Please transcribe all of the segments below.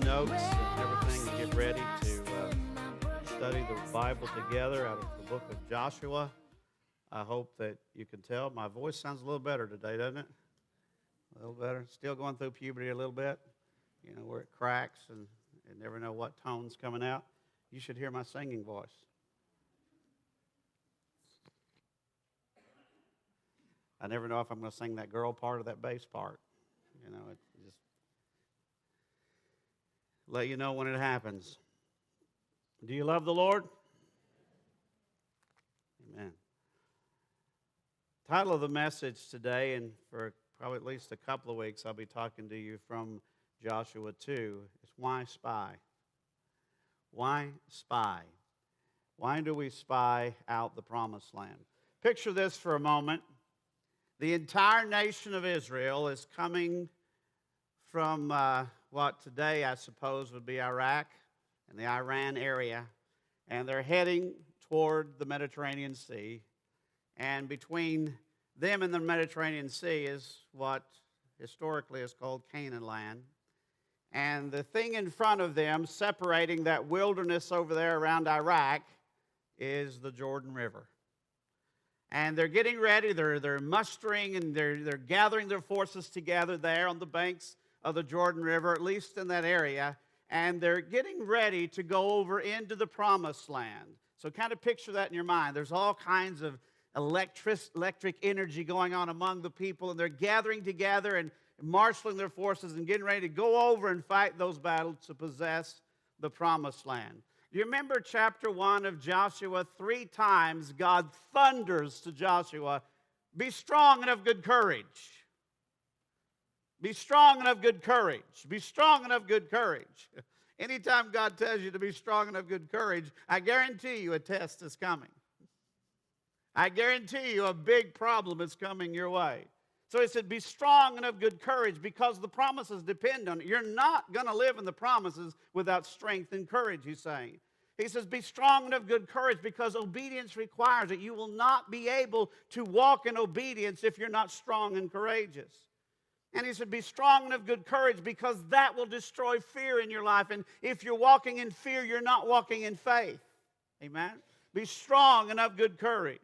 notes and everything to get ready to study the Bible together out of the book of Joshua. I hope that you can tell my voice sounds a little better today, doesn't it? A little better. Still going through puberty a little bit, where it cracks and never know what tone's coming out. You should hear my singing voice. I never know if I'm going to sing that girl part or that bass part. It just let you know when it happens. Do you love the Lord? Amen. Title of the message today, and for probably at least a couple of weeks, I'll be talking to you from Joshua 2, is Why Spy? Why spy? Why do we spy out the promised land? Picture this for a moment. The entire nation of Israel is coming from what today I suppose would be Iraq and the Iran area, and they're heading toward the Mediterranean Sea. And between them and the Mediterranean Sea is what historically is called Canaan land. And the thing in front of them, separating that wilderness over there around Iraq, is the Jordan River. And they're getting ready, they're mustering, and they're gathering their forces together there on the banks of the Jordan River, at least in that area. And they're getting ready to go over into the promised land. So kind of picture that in your mind. There's all kinds of electric energy going on among the people, and they're gathering together and marshaling their forces and getting ready to go over and fight those battles to possess the promised land. Do you remember chapter 1 of Joshua? 3 times God thunders to Joshua, be strong and of good courage. Be strong and of good courage. Be strong and of good courage. Anytime God tells you to be strong and of good courage, I guarantee you a test is coming. I guarantee you a big problem is coming your way. So he said, be strong and of good courage because the promises depend on it. You're not going to live in the promises without strength and courage, he's saying. He says, be strong and of good courage because obedience requires it. You will not be able to walk in obedience if you're not strong and courageous. And he said, be strong and of good courage because that will destroy fear in your life. And if you're walking in fear, you're not walking in faith. Amen? Be strong and of good courage.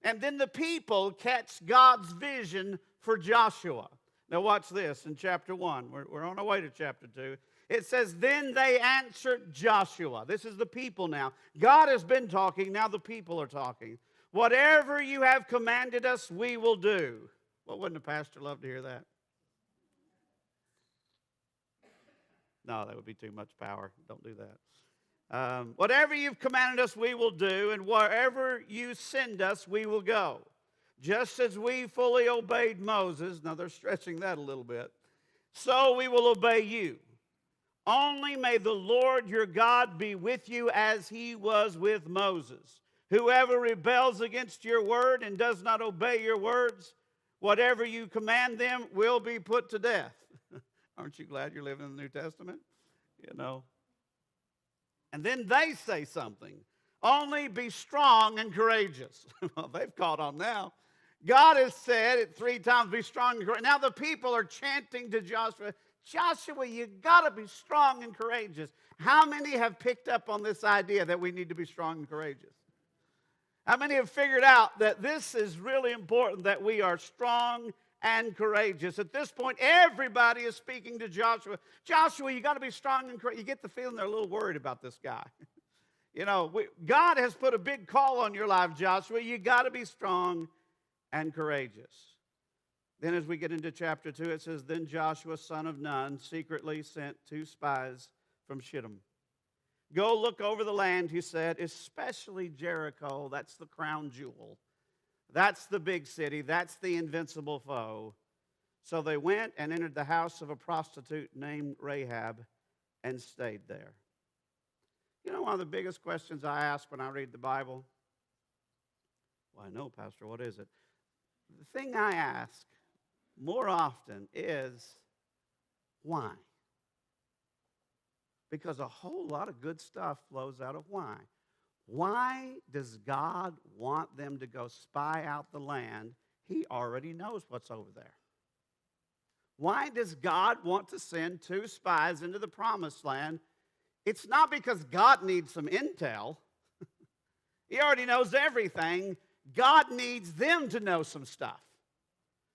And then the people catch God's vision for Joshua. Now watch this in chapter 1. We're on our way to chapter 2. It says, then they answered Joshua. This is the people now. God has been talking, now the people are talking. Whatever you have commanded us, we will do. Well, wouldn't a pastor love to hear that? No, that would be too much power. Don't do that. Whatever you've commanded us, we will do, and wherever you send us, we will go. Just as we fully obeyed Moses, now they're stretching that a little bit, so we will obey you. Only may the Lord your God be with you as he was with Moses. Whoever rebels against your word and does not obey your words, whatever you command them will be put to death. Aren't you glad you're living in the New Testament? And then they say something. Only be strong and courageous. Well, they've caught on now. God has said it 3 times, be strong and courageous. Now the people are chanting to Joshua, Joshua, you got to be strong and courageous. How many have picked up on this idea that we need to be strong and courageous? How many have figured out that this is really important, that we are strong and courageous? At this point, everybody is speaking to Joshua. Joshua, you got to be strong and courageous. You get the feeling they're a little worried about this guy. God has put a big call on your life, Joshua. You got to be strong and courageous. Then as we get into chapter 2, it says, then Joshua, son of Nun, secretly sent 2 spies from Shittim. Go look over the land, he said, especially Jericho. That's the crown jewel. That's the big city. That's the invincible foe. So they went and entered the house of a prostitute named Rahab and stayed there. One of the biggest questions I ask when I read the Bible? Well, I know, Pastor, what is it? The thing I ask more often is, why? Because a whole lot of good stuff flows out of why. Why does God want them to go spy out the land? He already knows what's over there. Why does God want to send 2 spies into the promised land? It's not because God needs some intel. He already knows everything. God needs them to know some stuff.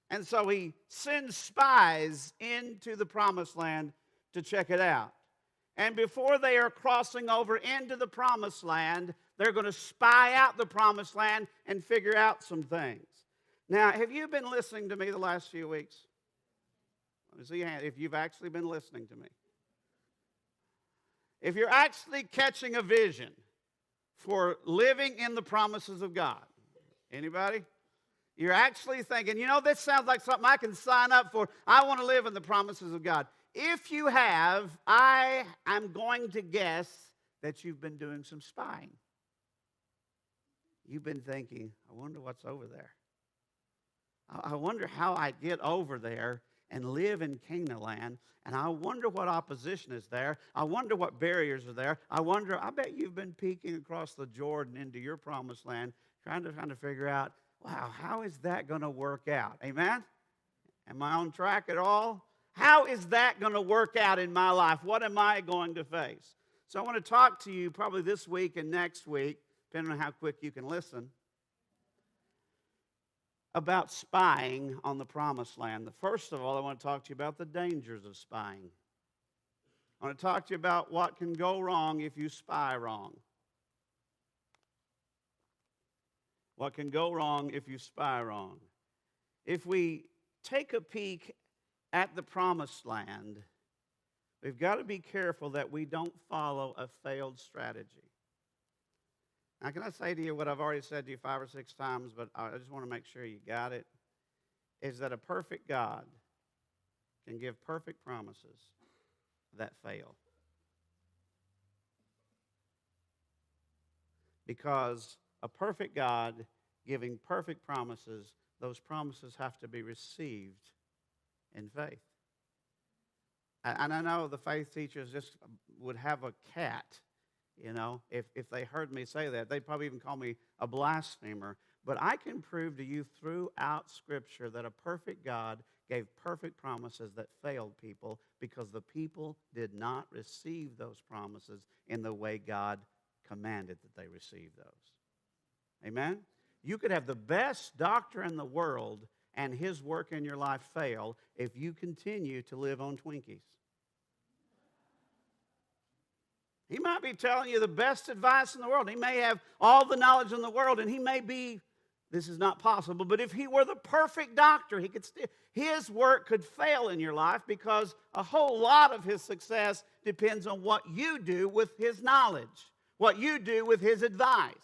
And so he sends spies into the promised land to check it out. And before they are crossing over into the promised land, they're going to spy out the promised land and figure out some things. Now, have you been listening to me the last few weeks? Let me see your hand if you've actually been listening to me. If you're actually catching a vision for living in the promises of God. Anybody? You're actually thinking, this sounds like something I can sign up for. I want to live in the promises of God. If you have, I'm going to guess that you've been doing some spying. You've been thinking, I wonder what's over there. I wonder how I get over there and live in Canaan land, and I wonder what opposition is there. I wonder what barriers are there. I bet you've been peeking across the Jordan into your promised land, trying to figure out, wow, how is that going to work out? Amen? Am I on track at all? How is that going to work out in my life? What am I going to face? So I want to talk to you probably this week and next week, depending on how quick you can listen, about spying on the promised land. First of all, I want to talk to you about the dangers of spying. I want to talk to you about what can go wrong if you spy wrong. What can go wrong if you spy wrong? If we take a peek at the promised land, we've got to be careful that we don't follow a failed strategy. Now, can I say to you what I've already said to you 5 or 6 times, but I just want to make sure you got it, is that a perfect God can give perfect promises that fail. Because a perfect God giving perfect promises, those promises have to be received in faith. And I know the faith teachers just would have a cat. If they heard me say that, they'd probably even call me a blasphemer. But I can prove to you throughout Scripture that a perfect God gave perfect promises that failed people because the people did not receive those promises in the way God commanded that they receive those. Amen? You could have the best doctor in the world and his work in your life fail if you continue to live on Twinkies. He might be telling you the best advice in the world. He may have all the knowledge in the world, and he may be, this is not possible, but if he were the perfect doctor, his work could fail in your life because a whole lot of his success depends on what you do with his knowledge, what you do with his advice.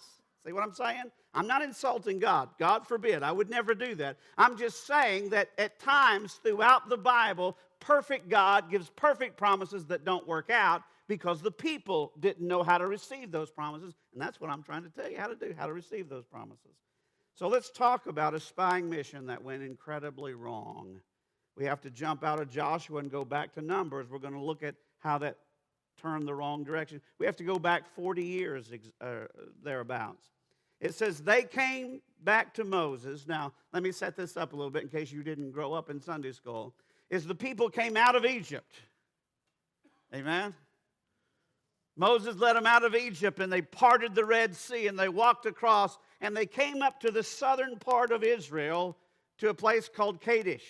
See what I'm saying? I'm not insulting God. God forbid. I would never do that. I'm just saying that at times throughout the Bible, perfect God gives perfect promises that don't work out because the people didn't know how to receive those promises. And that's what I'm trying to tell you how to do, how to receive those promises. So let's talk about a spying mission that went incredibly wrong. We have to jump out of Joshua and go back to Numbers. We're going to look at how that turned the wrong direction. We have to go back 40 years thereabouts. It says they came back to Moses. Now, let me set this up a little bit in case you didn't grow up in Sunday school. Is the people came out of Egypt. Amen? Moses led them out of Egypt, and they parted the Red Sea, and they walked across, and they came up to the southern part of Israel to a place called Kadesh.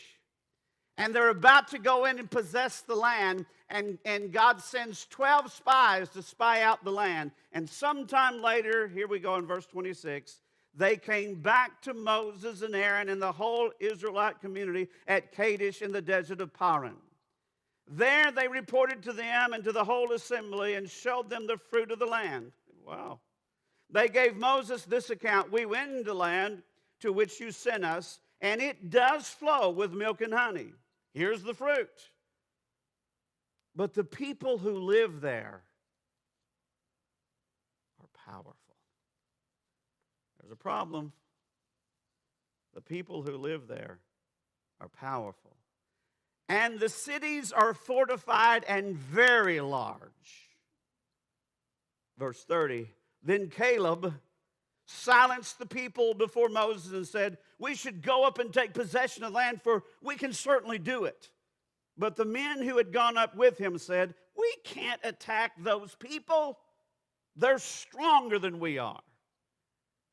And they're about to go in and possess the land, and God sends 12 spies to spy out the land. And sometime later, here we go in verse 26, they came back to Moses and Aaron and the whole Israelite community at Kadesh in the desert of Paran. There they reported to them and to the whole assembly and showed them the fruit of the land. Wow. They gave Moses this account: we went into the land to which you sent us, and it does flow with milk and honey. Here's the fruit. But the people who live there are powerful. There's a problem. The people who live there are powerful. And the cities are fortified and very large. Verse 30, then Caleb silenced the people before Moses and said, we should go up and take possession of the land, for we can certainly do it. But the men who had gone up with him said, "We can't attack those people. They're stronger than we are."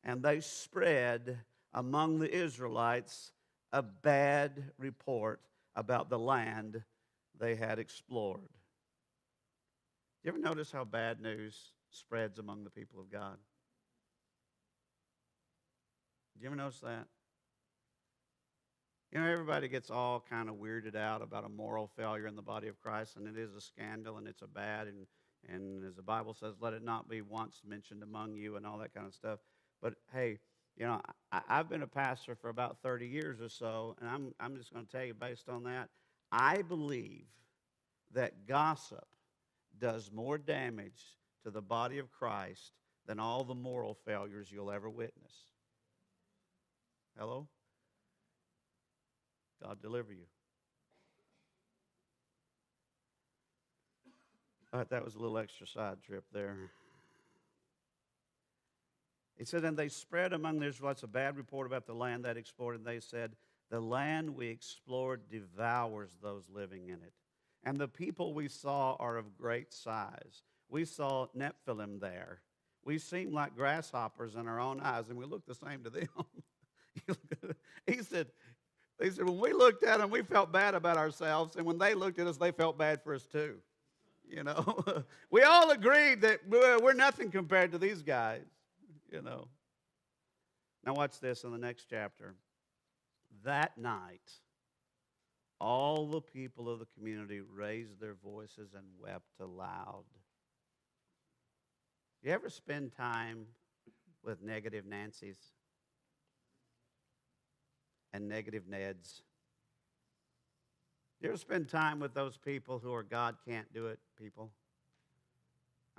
And they spread among the Israelites a bad report about the land they had explored. You ever notice how bad news spreads among the people of God? Do you ever notice that? You know, everybody gets all kind of weirded out about a moral failure in the body of Christ, and it is a scandal, and it's a bad, and as the Bible says, let it not be once mentioned among you, and all that kind of stuff. But hey, you know, I've been a pastor for about 30 years or so, and I'm just going to tell you, based on that, I believe that gossip does more damage to the body of Christ than all the moral failures you'll ever witness. Hello? God deliver you. All right, that was a little extra side trip there. He said, and they spread among the Israelites a bad report about the land they'd explored, and they said, the land we explored devours those living in it. And the people we saw are of great size. We saw Nephilim there. We seemed like grasshoppers in our own eyes, and we looked the same to them. He said, when we looked at them, we felt bad about ourselves, and when they looked at us, they felt bad for us too. You know, we all agreed that we're nothing compared to these guys, you know. Now watch this in the next chapter. That night, all the people of the community raised their voices and wept aloud. You ever spend time with negative Nancys and negative Neds? You ever spend time with those people who are God can't do it people?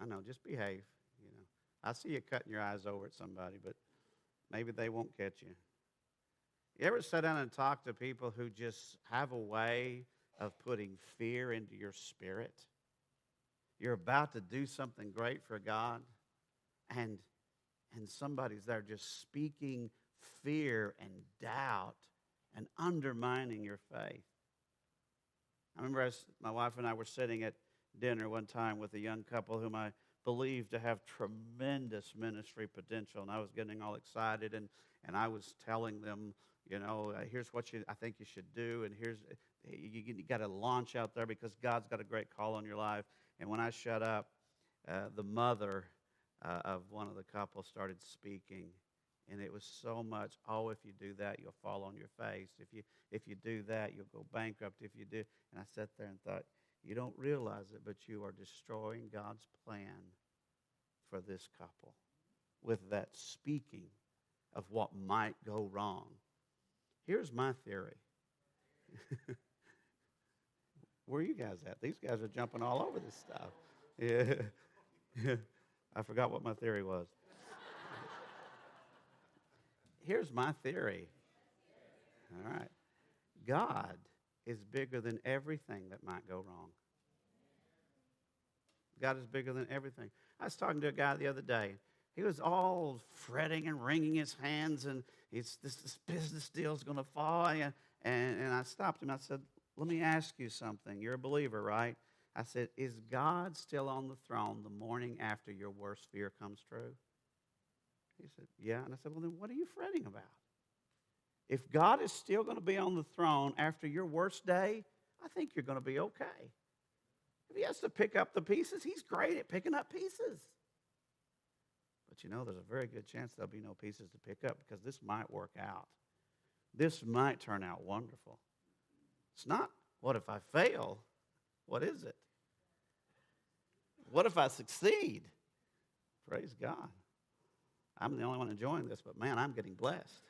I know, just behave. You know, I see you cutting your eyes over at somebody, but maybe they won't catch you. You ever sit down and talk to people who just have a way of putting fear into your spirit? You're about to do something great for God, and somebody's there just speaking fear and doubt and undermining your faith. I remember my wife and I were sitting at dinner one time with a young couple whom I believed to have tremendous ministry potential, and I was getting all excited, and I was telling them, you know, here's what I think you should do, and here's you got to launch out there because God's got a great call on your life. And when I shut up, the mother of one of the couples started speaking, and it was so much, oh, if you do that, you'll fall on your face. If you do that, you'll go bankrupt. If you do, and I sat there and thought, you don't realize it, but you are destroying God's plan for this couple with that speaking of what might go wrong. Here's my theory. Where are you guys at? These guys are jumping all over this stuff. Yeah. I forgot what my theory was. Here's my theory. All right. God is bigger than everything that might go wrong. God is bigger than everything. I was talking to a guy the other day. He was all fretting and wringing his hands, and this business deal is going to fall. And I stopped him. I said, let me ask you something. You're a believer, right? I said, is God still on the throne the morning after your worst fear comes true? He said, yeah. And I said, well, then what are you fretting about? If God is still going to be on the throne after your worst day, I think you're going to be okay. If he has to pick up the pieces, he's great at picking up pieces. But you know, there's a very good chance there'll be no pieces to pick up because this might work out. This might turn out wonderful. It's not, what if I fail? What is it? What if I succeed? Praise God. I'm the only one enjoying this, but man, I'm getting blessed.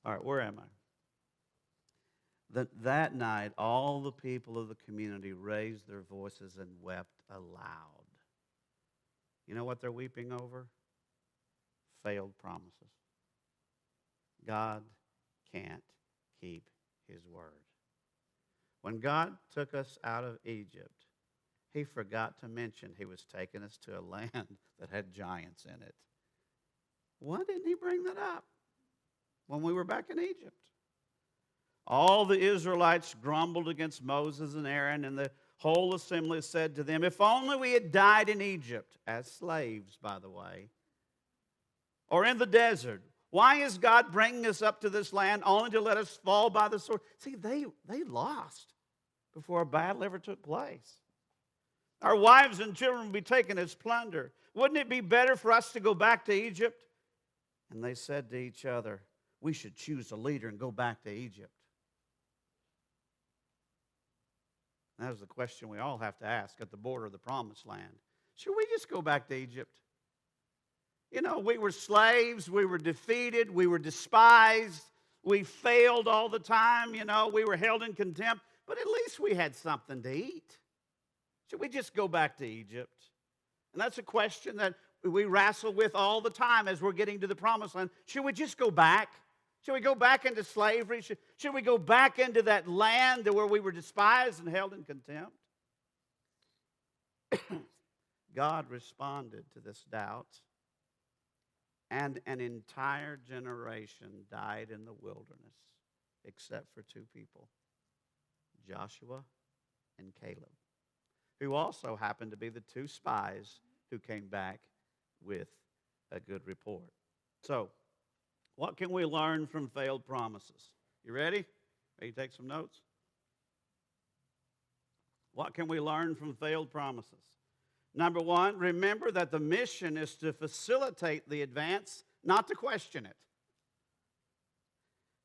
All right, where am I? That night, all the people of the community raised their voices and wept aloud. You know what they're weeping over? Failed promises. God can't keep his word. When God took us out of Egypt, he forgot to mention he was taking us to a land that had giants in it. Why didn't he bring that up when we were back in Egypt? All the Israelites grumbled against Moses and Aaron, and the whole assembly said to them, if only we had died in Egypt, as slaves, by the way, or in the desert. Why is God bringing us up to this land only to let us fall by the sword? See, they lost before a battle ever took place. Our wives and children would be taken as plunder. Wouldn't it be better for us to go back to Egypt? And they said to each other, we should choose a leader and go back to Egypt. That was the question we all have to ask at the border of the promised land. Should we just go back to Egypt? You know, we were slaves, we were defeated, we were despised, we failed all the time, you know, we were held in contempt, but at least we had something to eat. Should we just go back to Egypt? And that's a question that we wrestle with all the time as we're getting to the promised land. Should we just go back? Should we go back into slavery? Should we go back into that land where we were despised and held in contempt? God responded to this doubt, and an entire generation died in the wilderness, except for two people, Joshua and Caleb, who also happened to be the two spies who came back with a good report. So, what can we learn from failed promises? You ready? Ready to take some notes? What can we learn from failed promises? Number one, remember that the mission is to facilitate the advance, not to question it.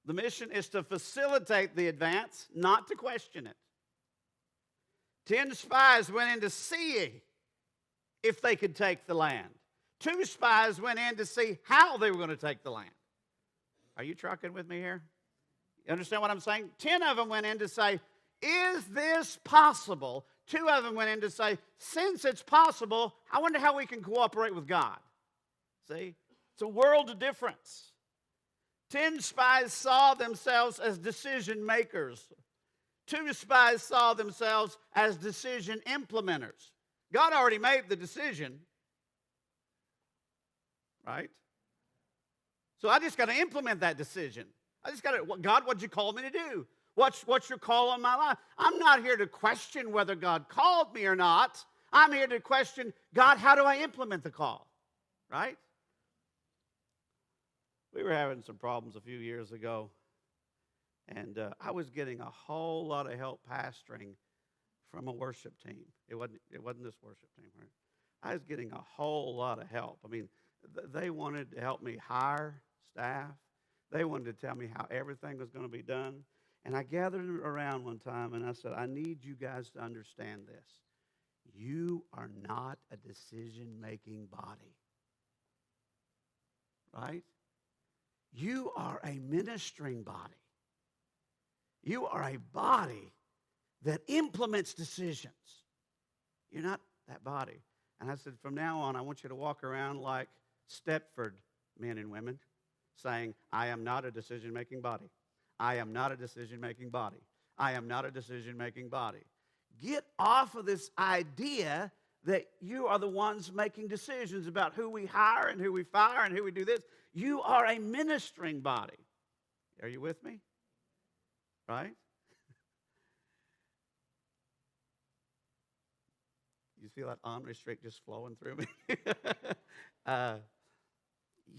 The mission is to facilitate the advance, not to question it. 10 spies went in to see if they could take the land. 2 spies went in to see how they were going to take the land. Are you tracking with me here? You understand what I'm saying? 10 of them went in to say, is this possible? 2 of them went in to say, since it's possible, I wonder how we can cooperate with God. See? It's a world of difference. 10 spies saw themselves as decision makers. 2 spies saw themselves as decision implementers. God already made the decision, right? So I just got to implement that decision. I just got to, God, what'd you call me to do? What's your call on my life? I'm not here to question whether God called me or not. I'm here to question, God, how do I implement the call? Right? We were having some problems a few years ago, and I was getting a whole lot of help pastoring from a worship team. It wasn't this worship team, right? I was getting a whole lot of help. I mean, they wanted to help me hire staff. They wanted to tell me how everything was going to be done. And I gathered them around one time and I said, I need you guys to understand this. You are not a decision-making body. Right? You are a ministering body. You are a body that implements decisions. You're not that body. And I said, from now on, I want you to walk around like Stepford men and women, saying, I am not a decision-making body. I am not a decision-making body. I am not a decision-making body. Get off of this idea that you are the ones making decisions about who we hire and who we fire and who we do this. You are a ministering body. Are you with me? Right? You feel that omni streak just flowing through me?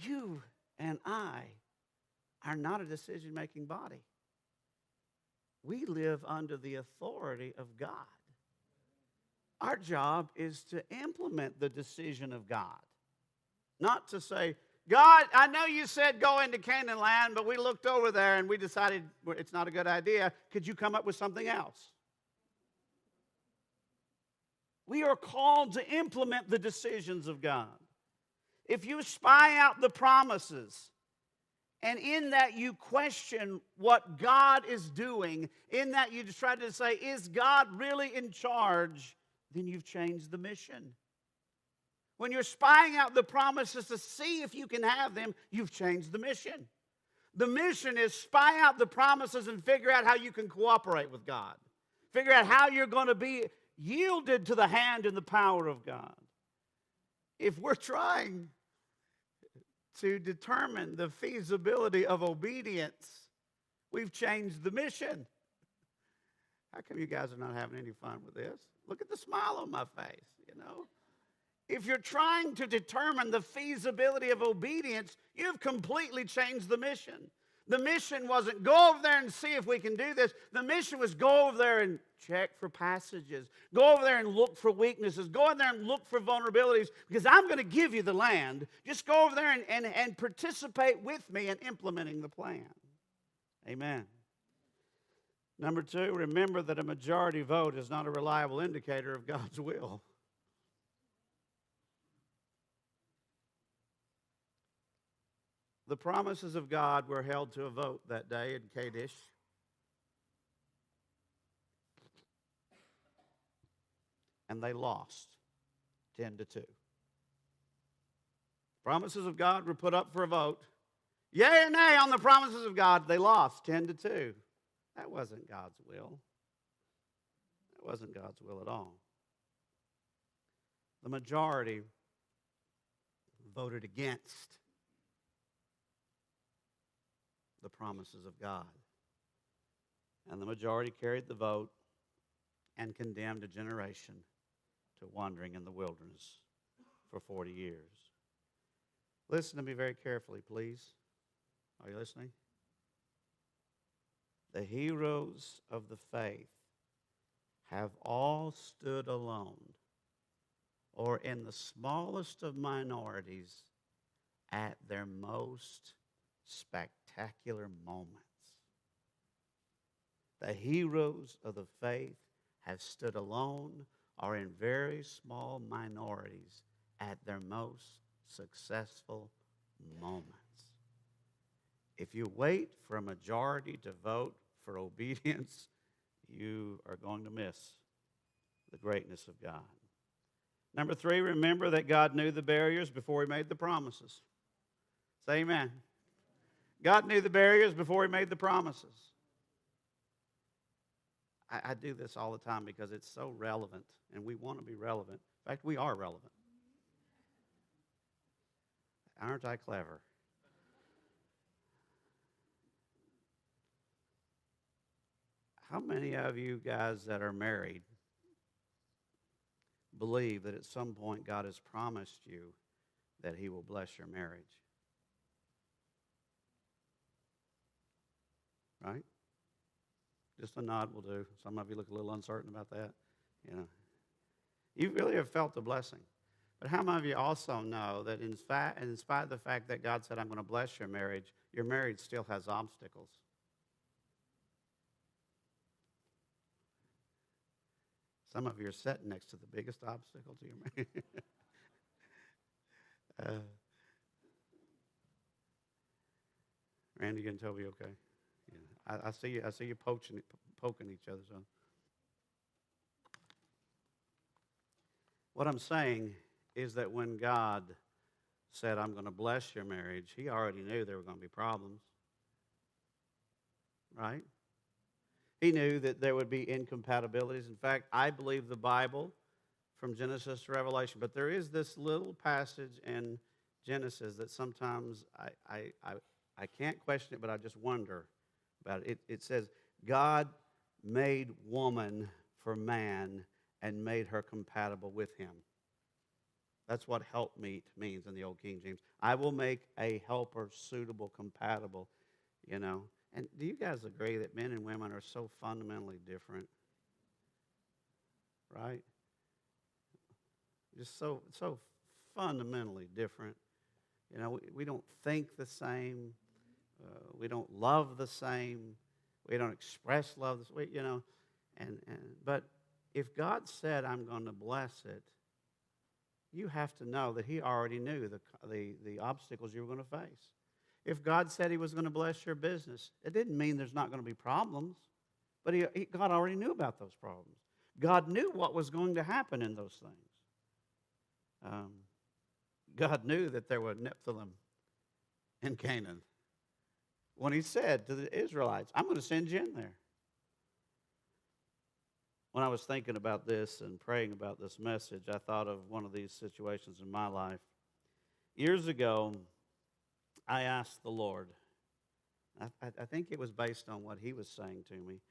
You and I are not a decision-making body. We live under the authority of God. Our job is to implement the decision of God. Not to say, God, I know you said go into Canaan land, but we looked over there and we decided it's not a good idea. Could you come up with something else? We are called to implement the decisions of God. If you spy out the promises, and in that you question what God is doing, in that you just try to say, is God really in charge? Then you've changed the mission. When you're spying out the promises to see if you can have them, you've changed the mission. The mission is spy out the promises and figure out how you can cooperate with God. Figure out how you're going to be yielded to the hand and the power of God. If we're trying to determine the feasibility of obedience, We've changed the mission. How come you guys are not having any fun with this? Look at the smile on my face. If you're trying to determine the feasibility of obedience, you've completely changed the mission. The mission wasn't go over there and see if we can do this. The mission was go over there and check for passages. Go over there and look for weaknesses. Go in there and look for vulnerabilities because I'm going to give you the land. Just go over there and participate with me in implementing the plan. Amen. Number 2, remember that a majority vote is not a reliable indicator of God's will. The promises of God were held to a vote that day in Kadesh. And they lost 10-2. Promises of God were put up for a vote. Yea or nay on the promises of God, they lost 10-2. That wasn't God's will. That wasn't God's will at all. The majority voted against the promises of God. And the majority carried the vote and condemned a generation to wandering in the wilderness for 40 years. Listen to me very carefully, please. Are you listening? The heroes of the faith have all stood alone or in the smallest of minorities at their most spectacular moments. The heroes of the faith have stood alone or in very small minorities at their most successful moments. If you wait for a majority to vote for obedience, you are going to miss the greatness of God. Number 3, remember that God knew the barriers before He made the promises. Say amen. God knew the barriers before He made the promises. I do this all the time because it's so relevant, and we want to be relevant. In fact, we are relevant. Aren't I clever? How many of you guys that are married believe that at some point God has promised you that He will bless your marriage? Right? Just a nod will do. Some of you look a little uncertain about that. You really have felt the blessing. But how many of you also know that in spite of the fact that God said, I'm going to bless your marriage still has obstacles? Some of you are sitting next to the biggest obstacle to your marriage. Randy and Toby, okay? Yeah. I see you poking each other. So. What I'm saying is that when God said, I'm going to bless your marriage, He already knew there were going to be problems. Right? He knew that there would be incompatibilities. In fact, I believe the Bible from Genesis to Revelation, but there is this little passage in Genesis that sometimes I can't question it, but I just wonder about it. It says, God made woman for man and made her compatible with him. That's what helpmeet means in the old King James. I will make a helper suitable, compatible, And do you guys agree that men and women are so fundamentally different? Right? Just so fundamentally different. We don't think the same. We don't love the same. We don't express love this way, But if God said, I'm going to bless it, you have to know that He already knew the obstacles you were going to face. If God said He was going to bless your business, it didn't mean there's not going to be problems. But God already knew about those problems. God knew what was going to happen in those things. God knew that there were Nephilim in Canaan. When He said to the Israelites, I'm going to send you in there. When I was thinking about this and praying about this message, I thought of one of these situations in my life. Years ago, I asked the Lord, I think it was based on what he was saying to me.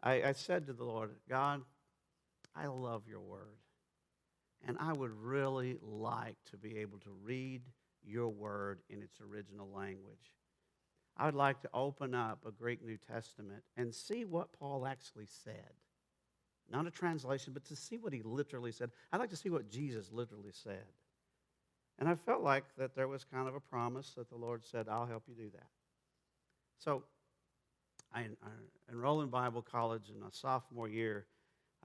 I said to the Lord, God, I love your word. And I would really like to be able to read your word in its original language. I would like to open up a Greek New Testament and see what Paul actually said. Not a translation, but to see what he literally said. I'd like to see what Jesus literally said. And I felt like that there was kind of a promise that the Lord said, I'll help you do that. So I enroll in Bible college in my sophomore year.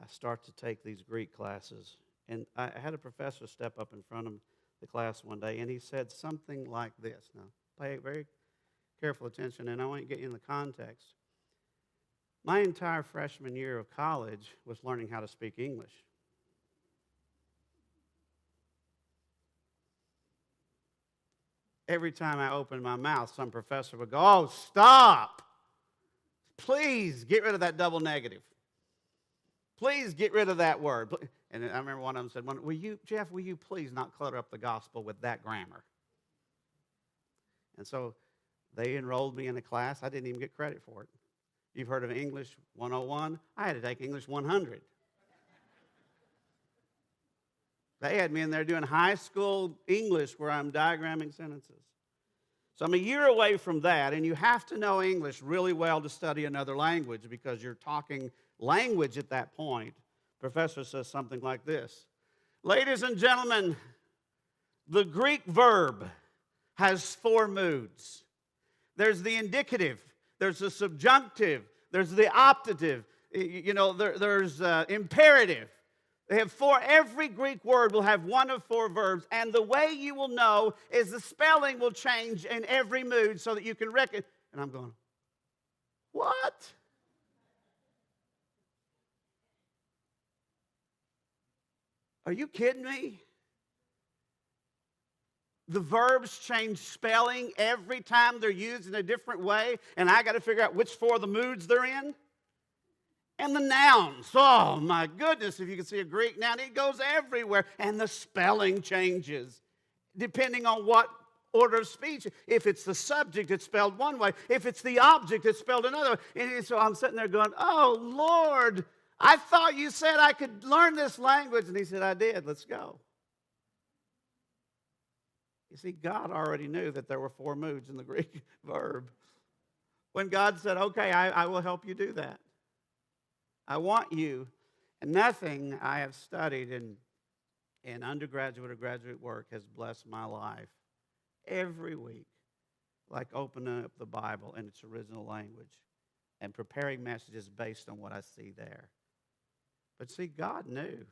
I start to take these Greek classes. And I had a professor step up in front of the class one day, and he said something like this. Now, pay very careful attention, and I want to get you in the context. My entire freshman year of college was learning how to speak English. Every time I opened my mouth, some professor would go, oh, stop. Please get rid of that double negative. Please get rid of that word. And I remember one of them said, Jeff, will you please not clutter up the gospel with that grammar? And so they enrolled me in a class. I didn't even get credit for it. You've heard of English 101? I had to take English 100. They had me in there doing high school English where I'm diagramming sentences. So I'm a year away from that, and you have to know English really well to study another language because you're talking language at that point. Professor says something like this. Ladies and gentlemen, the Greek verb has 4 moods. There's the indicative, there's the subjunctive, there's the optative, there's imperative. They have 4. Every Greek word will have one of 4 verbs, and the way you will know is the spelling will change in every mood so that you can recognize. And I'm going, what? Are you kidding me? The verbs change spelling every time they're used in a different way, and I got to figure out which 4 of the moods they're in. And the nouns, oh my goodness, if you can see a Greek noun, it goes everywhere, and the spelling changes depending on what order of speech. If it's the subject, it's spelled one way. If it's the object, it's spelled another way. And so I'm sitting there going, oh, Lord, I thought you said I could learn this language. And he said, I did. Let's go. You see, God already knew that there were 4 moods in the Greek verb. When God said, okay, I will help you do that. I want you, and nothing I have studied in undergraduate or graduate work has blessed my life every week, like opening up the Bible in its original language and preparing messages based on what I see there. But see, God knew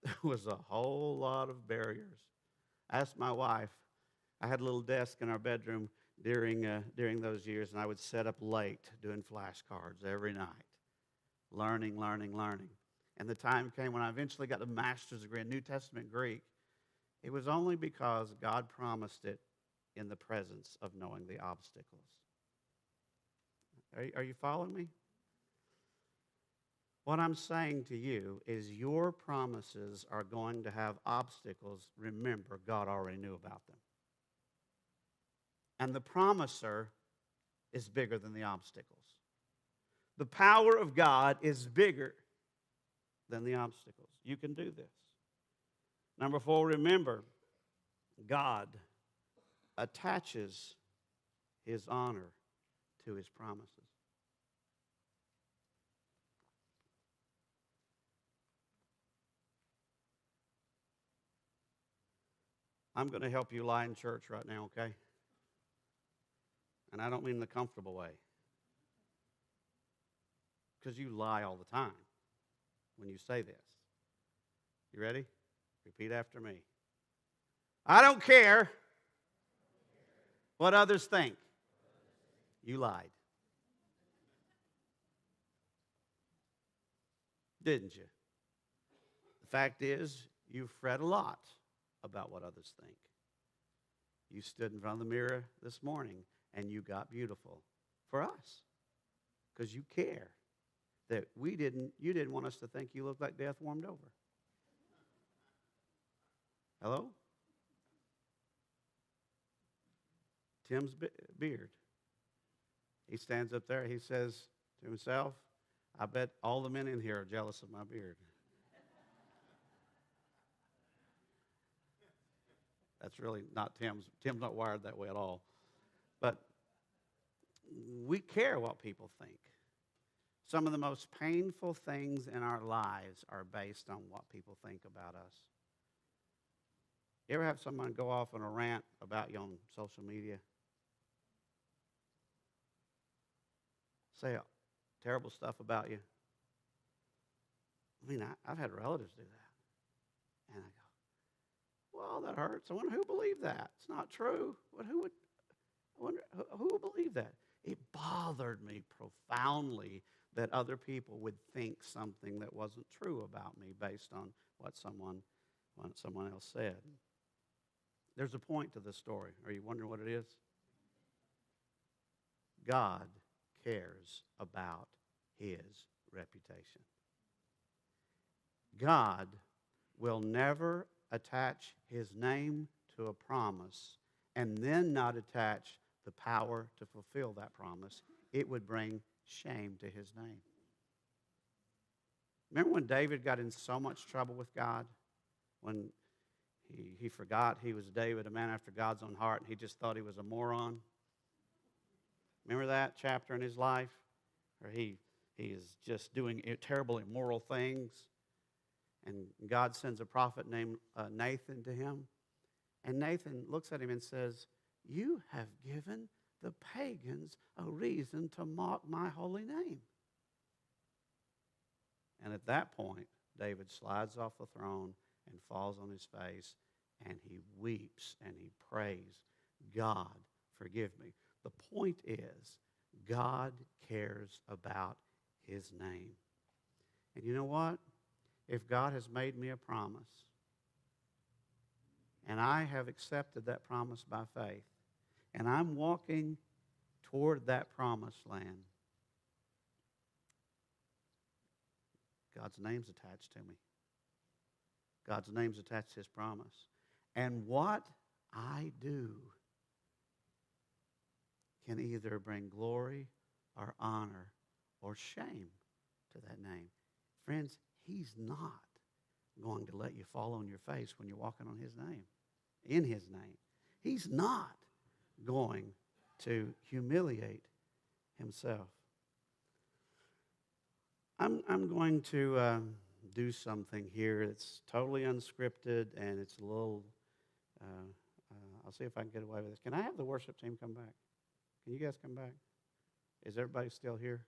there was a whole lot of barriers. I asked my wife. I had a little desk in our bedroom during those years, and I would set up late doing flashcards every night. Learning. And the time came when I eventually got a master's degree in New Testament Greek. It was only because God promised it in the presence of knowing the obstacles. Are you following me? What I'm saying to you is your promises are going to have obstacles. Remember, God already knew about them. And the promiser is bigger than the obstacles. The power of God is bigger than the obstacles. You can do this. Number 4, remember, God attaches his honor to his promises. I'm going to help you lie in church right now, okay? And I don't mean the comfortable way. Because you lie all the time when you say this. You ready? Repeat after me. I don't care what others think. You lied. Didn't you? The fact is, you fret a lot about what others think. You stood in front of the mirror this morning and you got beautiful for us because you care. That you didn't want us to think you looked like death warmed over. Hello? Tim's beard. He stands up there. He says to himself, I bet all the men in here are jealous of my beard. That's really not Tim's. Tim's not wired that way at all. But we care what people think. Some of the most painful things in our lives are based on what people think about us. You ever have someone go off on a rant about you on social media? Say terrible stuff about you? I mean, I've had relatives do that. And I go, well, that hurts. I wonder who believed that. It's not true. But I wonder who would believe that? It bothered me profoundly that other people would think something that wasn't true about me based on what someone else said. There's a point to this story. Are you wondering what it is? God cares about his reputation. God will never attach his name to a promise and then not attach the power to fulfill that promise. It would bring shame to his name. Remember when David got in so much trouble with God? When he forgot he was David, a man after God's own heart, and he just thought he was a moron? Remember that chapter in his life? Where he is just doing terrible, immoral things. And God sends a prophet named Nathan to him. And Nathan looks at him and says, you have given the pagans a reason to mock my holy name. And at that point, David slides off the throne and falls on his face, and he weeps and he prays, God, forgive me. The point is, God cares about his name. And you know what? If God has made me a promise, and I have accepted that promise by faith, and I'm walking toward that promised land, God's name's attached to me. God's name's attached to his promise. And what I do can either bring glory or honor or shame to that name. Friends, he's not going to let you fall on your face when you're walking on his name, in his name. He's not going to humiliate himself. I'm going to do something here. It's totally unscripted, and it's a little, I'll see if I can get away with this. Can I have the worship team come back? Can you guys come back? Is everybody still here?